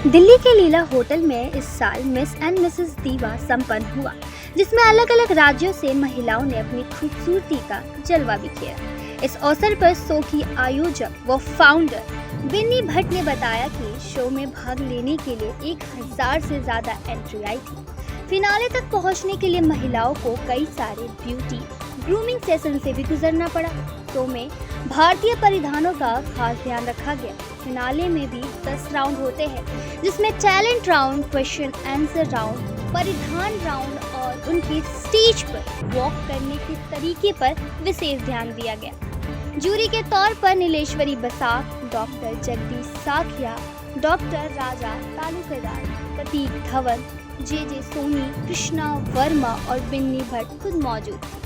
दिल्ली के लीला होटल में इस साल मिस एंड मिसेस दीवा संपन्न हुआ, जिसमें अलग अलग राज्यों से महिलाओं ने अपनी खूबसूरती का जलवा बिखेरा। इस अवसर पर शो की आयोजक व फाउंडर बिन्नी भट्ट ने बताया कि शो में भाग लेने के लिए 1000 से ज्यादा एंट्री आई थी। फिनाले तक पहुंचने के लिए महिलाओं को कई सारे ब्यूटी ग्रूमिंग सेशन से भी गुजरना पड़ा। शो में भारतीय परिधानों का खास ध्यान रखा गया। फिनाले में भी 10 राउंड होते हैं, जिसमें talent round, question answer round, परिधान राउंड और उनके स्टेज पर वॉक करने के तरीके पर विशेष ध्यान दिया गया। जूरी के तौर पर Nileshwari Basak, doctor Jagdish Sakhiya, doctor Raja Talukedar, Prateek Dhawan, J Soni, Krishna Verma और बिन्नी भट्ट खुद मौजूद थी।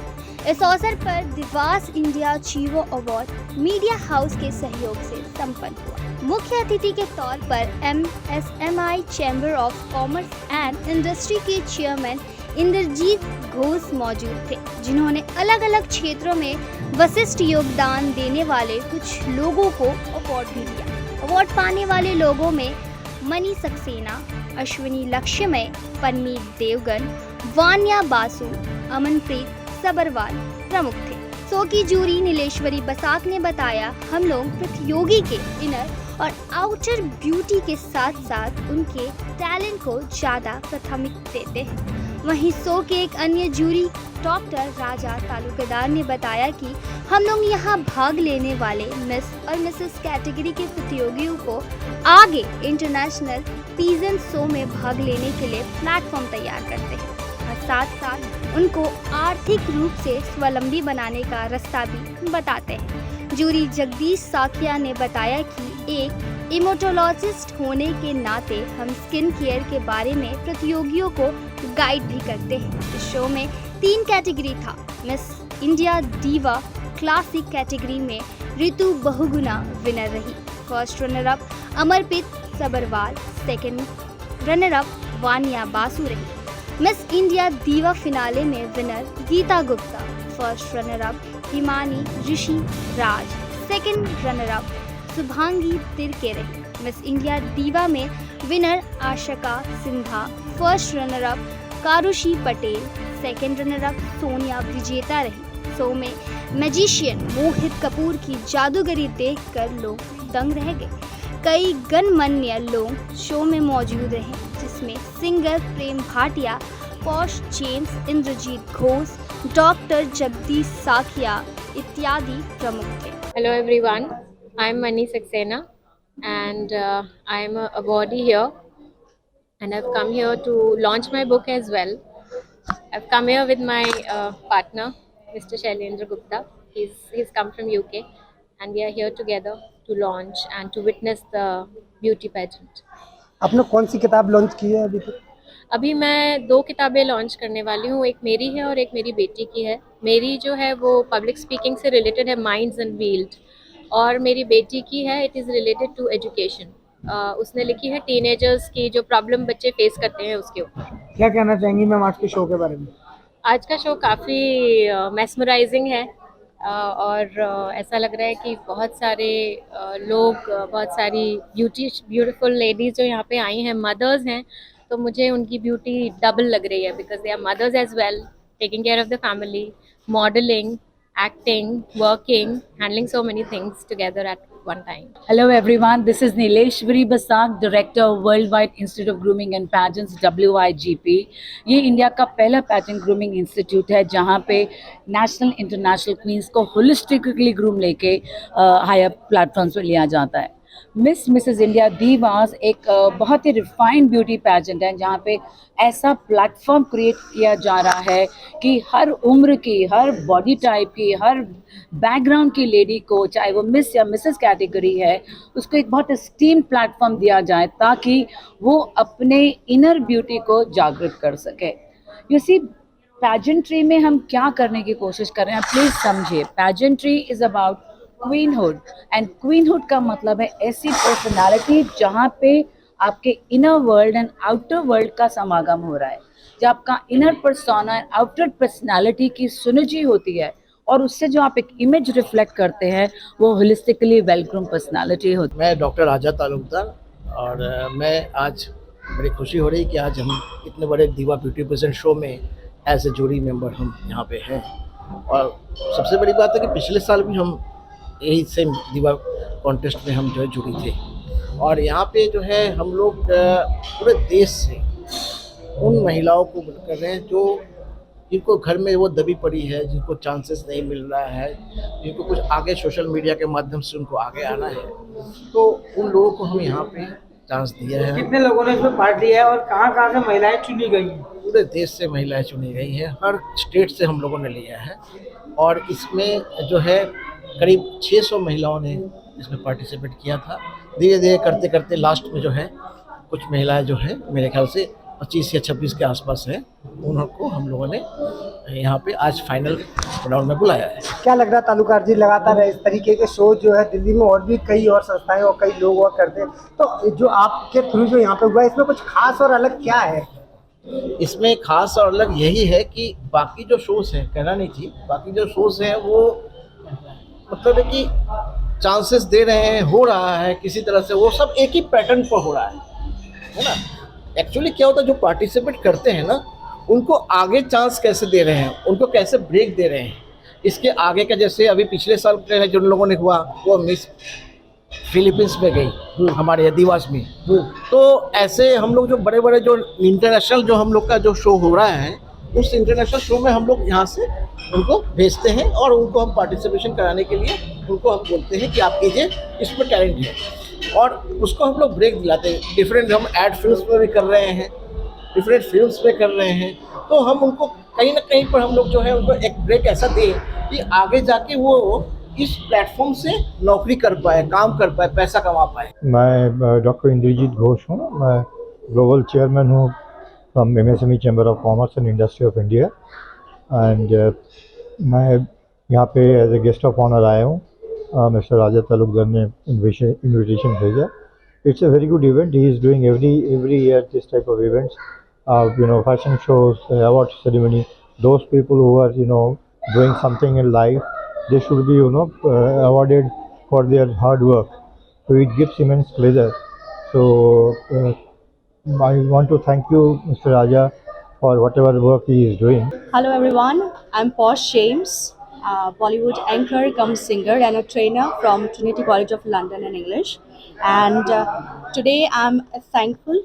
इस अवसर पर दिवास इंडिया चीवो अवार्ड मीडिया हाउस के सहयोग से संपन्न हुआ। मुख्य अतिथि के तौर पर MSMI chamber of commerce and industry के चेयरमैन इंद्रजीत घोष मौजूद थे, जिन्होंने अलग अलग क्षेत्रों में विशिष्ट योगदान देने वाले कुछ लोगों को अवार्ड भी दिया। अवार्ड पाने वाले लोगों में मनी सक्सेना, अश्विनी लक्ष्मय, पन्नीत देवगन, वान्या बासु, अमनप्रीत सबरवाल प्रमुख थे। शो की जूरी नीलेश्वरी बसाक ने बताया, हम लोग प्रतियोगी के इनर और आउटर ब्यूटी के साथ साथ उनके टैलेंट को ज़्यादा प्राथमिकता देते हैं। वहीं शो के एक अन्य जूरी डॉक्टर राजा तालुकेदार ने बताया कि हम लोग यहाँ भाग लेने वाले मिस और मिसेस कैटेगरी के प्रतियोगियों को आगे इंटरनेशनल पीजेंट शो में भाग लेने के लिए प्लेटफॉर्म तैयार करते हैं और साथ साथ उनको आर्थिक रूप से स्वावलंबी बनाने का रास्ता भी बताते हैं। जूरी जगदीश साखिया ने बताया कि एक इमोटोलॉजिस्ट होने के नाते हम स्किन केयर के बारे में प्रतियोगियों को गाइड भी करते हैं। इस शो में 3 कैटेगरी था। Miss India diva classic category में ऋतु बहुगुना विनर रही। First runner up Amarpreet Sabharwal, second runner up Vania Basu रही। मिस इंडिया दीवा फिनाले में winner Geeta Gupta, first runner up Himani Rishi Raj, second runner up Shubhangi Tirkey रही। मिस इंडिया दीवा में winner Aashka Sinha, first runner up Karushi Patel, second runner up Sonia विजेता रही। Show में magician मोहित कपूर की जादूगरी देखकर लोग दंग रह गए। कई गणमान्य लोग शो में मौजूद रहे, जिसमें singer Prem Bhatia, Posh James, Indrajit Ghosh, doctor Jagdish Sakhiya इत्यादि प्रमुख थे। Hello everyone, I'm Mani Saxena and I'm a awardee here and I've come here to launch my book as well. I've come here with my partner, Mr. Shailendra Gupta. He's come from UK and we are here together to launch and to witness the beauty pageant. आपने कौन सी किताब launch की है अभी तक? अभी मैं 2 किताबें लॉन्च करने वाली हूँ, एक मेरी है और एक मेरी बेटी की है। मेरी जो है वो पब्लिक स्पीकिंग से रिलेटेड है, माइंड्स अनवील्ड, और मेरी बेटी की है it is related to education. उसने लिखी है टीनेजर्स की जो प्रॉब्लम बच्चे फेस करते हैं उसके ऊपर। क्या कहना चाहेंगी मैम आज के शो के बारे में? आज का शो काफ़ी मेस्मराइजिंग है और ऐसा लग रहा है कि बहुत सारे लोग, बहुत सारी ब्यूटीफुल लेडीज़ जो यहाँ पे आई हैं, मदर्स हैं, तो मुझे उनकी ब्यूटी डबल लग रही है because they are mothers as well, taking care of the family, modelling, acting, working, handling so many things together at one time. Hello everyone, this is Nileshwari Basak, Director of Worldwide Institute of Grooming and Pageants, WIGP. ये India का पहला pageant grooming institute है जहाँ पे national international queen's को holistically groom लेके higher platforms पर लिया जाता है। मिस मिसेस इंडिया दीवास एक बहुत ही रिफाइंड ब्यूटी पैजेंट है जहाँ पे ऐसा प्लेटफॉर्म क्रिएट किया जा रहा है कि हर उम्र की, हर बॉडी टाइप की, हर बैकग्राउंड की लेडी को, चाहे वो मिस या मिसेस कैटेगरी है, उसको एक बहुत स्टीम प्लेटफॉर्म दिया जाए ताकि वो अपने इनर ब्यूटी को जागृत कर सके। यू सी, पैजेंट्री में हम क्या करने की कोशिश कर रहे हैं, प्लीज़ समझिए। पैजेंट्री इज़ अबाउट क्वीनहुड, एंड क्वीनहुड का मतलब है ऐसी पर्सनालिटी जहाँ पे आपके inner world and outer world का समागम हो रहा है, जब आपका inner persona and outer personality की सिनर्जी होती है और उससे जो आप एक इमेज रिफ्लेक्ट करते हैं वो होलिस्टिकली वेल ग्रूम पर्सनालिटी होती है। मैं डॉक्टर राजा तालुकदार, और मैं आज बड़ी खुशी हो रही कि आज हम इतने बड़े दीवा ब्यूटी पेजेंट शो में एज ए जूरी मेंबर हम यहाँ पे हैं। और सबसे बड़ी बात है कि पिछले साल भी हम यही सेम दीवा कॉन्टेस्ट में हम जो है जुड़ी थे। और यहाँ पे जो है हम लोग पूरे देश से उन महिलाओं को कर रहे हैं जो जिनको घर में वो दबी पड़ी है, जिनको चांसेस नहीं मिल रहा है, जिनको कुछ आगे सोशल मीडिया के माध्यम से उनको आगे आना है, तो उन लोगों को हम यहाँ पे चांस दिया है। कितने लोगों ने इसमें पार्ट लिया है और कहाँ से महिलाएं चुनी गई हैं? पूरे देश से महिलाएं चुनी गई हैं, हर स्टेट से हम लोगों ने लिया है। और इसमें जो है करीब 600 महिलाओं ने इसमें पार्टिसिपेट किया था। धीरे धीरे करते करते लास्ट में जो है कुछ महिलाएं जो है मेरे ख्याल से 25 या 26 के आसपास है, उनको हम लोगों ने यहाँ पे आज फाइनल राउंड में बुलाया है। क्या लग रहा है तालुकार जी, लगातार इस तरीके के शो जो है दिल्ली में और भी कई और संस्थाएं और कई लोग हुआ करते हैं, तो जो आपके थ्रू जो यहाँ पे हुआ है इसमें कुछ खास और अलग क्या है? इसमें खास और अलग यही है कि बाकी जो शोज हैं, कहना नहीं थी, बाकी जो शोज हैं वो मतलब है कि चांसेस दे रहे हैं, हो रहा है किसी तरह से, वो सब एक ही पैटर्न पर हो रहा है ना। एक्चुअली क्या होता है, जो पार्टिसिपेट करते हैं ना उनको आगे चांस कैसे दे रहे हैं, उनको कैसे ब्रेक दे रहे हैं, इसके आगे का। जैसे अभी पिछले साल जिन लोगों ने हुआ वो मिस फिलीपींस में गई हमारे आदिवास में। तो ऐसे हम लोग जो बड़े बड़े जो इंटरनेशनल जो हम लोग का जो शो हो रहा है, उस इंटरनेशनल शो में हम लोग यहाँ से उनको भेजते हैं और उनको हम पार्टिसिपेशन कराने के लिए उनको हम बोलते हैं कि आप कीजिए, इसमें टैलेंट है, और उसको हम लोग ब्रेक दिलाते हैं। डिफरेंट हम एड फिल्म्स में भी कर रहे हैं, डिफरेंट फिल्म्स में कर रहे हैं, तो हम उनको कहीं ना कहीं पर हम लोग जो है उनको एक ब्रेक ऐसा दें कि आगे जाके वो इस प्लेटफॉर्म से नौकरी कर पाए, काम कर पाए, पैसा कमा पाए। मैं डॉक्टर इंद्रजीत घोष हूँ। मैं ग्लोबल चेयरमैन हूँ from MSME chamber of commerce and industry of India, and मैं यहाँ पे as a guest of honour आया हूँ। मिस्टर राजा तालुकदार ने इन्विटेशन भेजा। It's a very good event. He is doing every year this type of events, fashion shows, award ceremony. Those people who are doing something in life, they should be awarded for their hard work. So it gives immense pleasure. So I want to thank you, Mr. Raja, for whatever work he is doing. Hello everyone, I'm Posh James, Bollywood anchor cum singer and a trainer from Trinity College of London in English. And today I'm thankful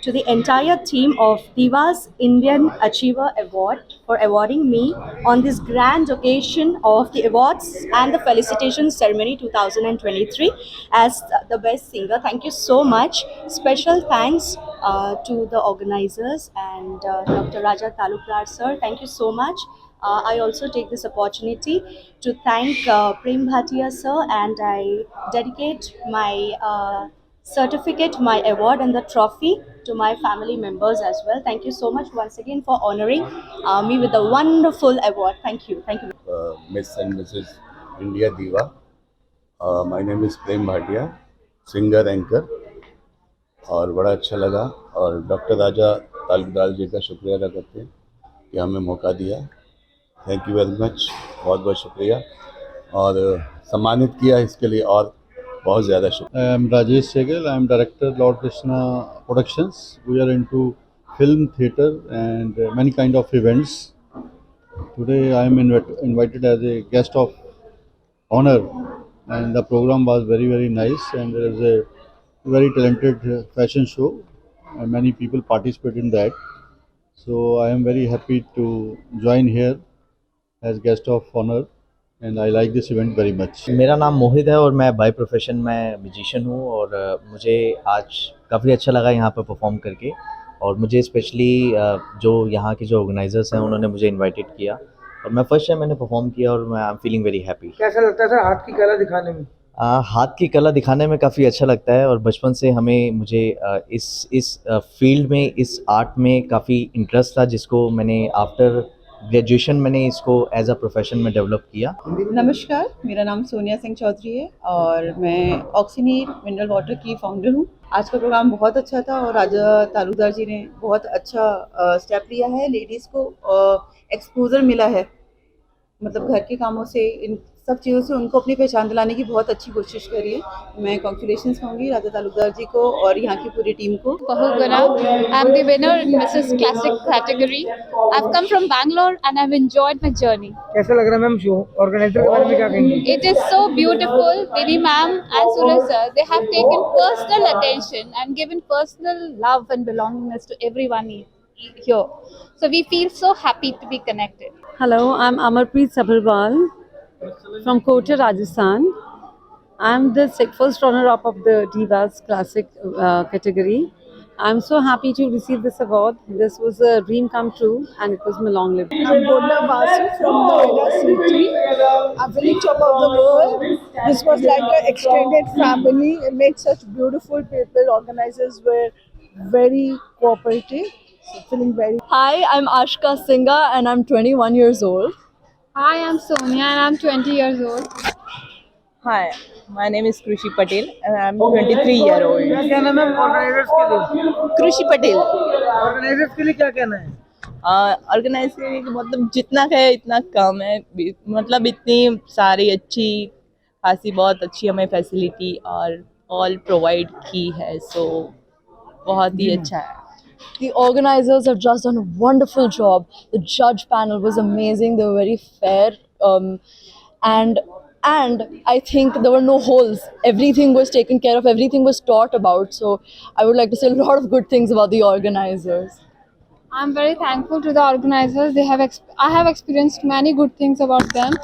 to the entire team of Diva's Indian Achiever Award for awarding me on this grand occasion of the awards and the felicitation ceremony 2023 as the best singer. Thank you so much. Special thanks to the organizers and Dr. Raja Talukdar sir. Thank you so much. I also take this opportunity to thank Prem Bhatia sir, and I dedicate my certificate, my award and the trophy to my family members as well. Thank you so much once again for honoring me with a wonderful award. Thank you. Thank you. Miss and Mrs. India Diva. My name is Prem Bhatia, singer anchor, और बड़ा अच्छा लगा। और doctor राजा तालुकदार जी का शुक्रिया अदा करते हैं कि हमें मौका दिया। थैंक यू वेरी मच, बहुत बहुत शुक्रिया, और सम्मानित किया इसके लिए और बहुत ज़्यादा शुक्रिया। I am Rajesh Sehgal. I am director Lord Krishna Productions. We are into film, theatre and many kind of events. Today I am invited as a guest of honor, and the program was very very nice, and there is a very talented fashion show and many people participate in that. So I am very happy to join here as guest of honor, and I like this event very much. मेरा नाम मोहित है और मैं by profession मैं musician हूँ, और मुझे आज काफ़ी अच्छा लगा यहाँ पर परफॉर्म करके। और मुझे स्पेशली जो यहाँ के जो ऑर्गेनाइजर्स हैं उन्होंने मुझे इनवाइटेड किया, और मैं फर्स्ट टाइम मैंने परफॉर्म किया, और मैं I am feeling very happy. कैसा लगता है सर हाथ की कला दिखाने में? हाथ की कला दिखाने में काफ़ी अच्छा लगता है, और बचपन से मुझे इस फील्ड में, इस आर्ट में काफ़ी इंटरेस्ट था, जिसको मैंने आफ्टर ग्रेजुएशन मैंने इसको एज अ प्रोफेशन में डेवलप किया। नमस्कार, मेरा नाम सोनिया सिंह चौधरी है और मैं ऑक्सीनीर मिनरल वाटर की फाउंडर हूँ। आज का प्रोग्राम बहुत अच्छा था और राजा तालुकदार जी ने बहुत अच्छा स्टेप लिया है। लेडीज़ को एक्सपोजर मिला है, मतलब घर के कामों से इन सब चीज़ों से उनको अपनी पहचान दिलाने की बहुत अच्छी कोशिश करी है। मैं कॉन्ग्रेचुलेशंस कहूँगी राजा तालुकदार जी को और यहाँ की पूरी टीम को। Bahuguna. I'm the winner in Mrs. Classic category. I've come from Bangalore and I've enjoyed my journey. कैसा लग रहा है मैम शो? ऑर्गेनाइजर के बारे में क्या कहेंगे? It is so beautiful. Vini ma'am and Suraj sir, they have taken personal attention and given personal love and belongingness to everyone here. So we feel so happy to be connected. Hello, I'm Amarpreet Sabharwal from Kota, Rajasthan. I'm the first runner-up of the Divas Classic category. I'm so happy to receive this award. This was a dream come true and it was my long lived. I'm Bodna Basu from Noida City. I'm winning top of the world. This was like an extended family. It made such beautiful people. Organizers were very cooperative. So feeling very. Hi, I'm Ashka Singha and I'm 21 years old. Hi, I'm Sonia and I'm 20 years old. Hi, my name is Krushi Patel and I'm 23-year-old. क्या नाम है organisers के लिए? Krushi Patel. Organisers के लिए क्या कहना है? ऑर्गेनाइज करने की मतलब जितना है इतना कम है, मतलब इतनी सारी अच्छी खासी बहुत अच्छी हमें फैसिलिटी और ऑल प्रोवाइड की है, सो बहुत ही अच्छा है। The organizers have just done a wonderful job. The judge panel was amazing. They were very fair, and I think there were no holes. Everything was taken care of. Everything was taught about. So I would like to say a lot of good things about the organizers. I'm very thankful to the organizers. I have experienced many good things about them,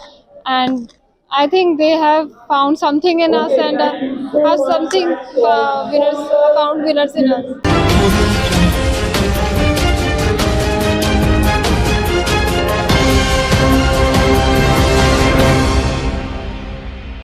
and I think they have found something in us and have something found winners in us.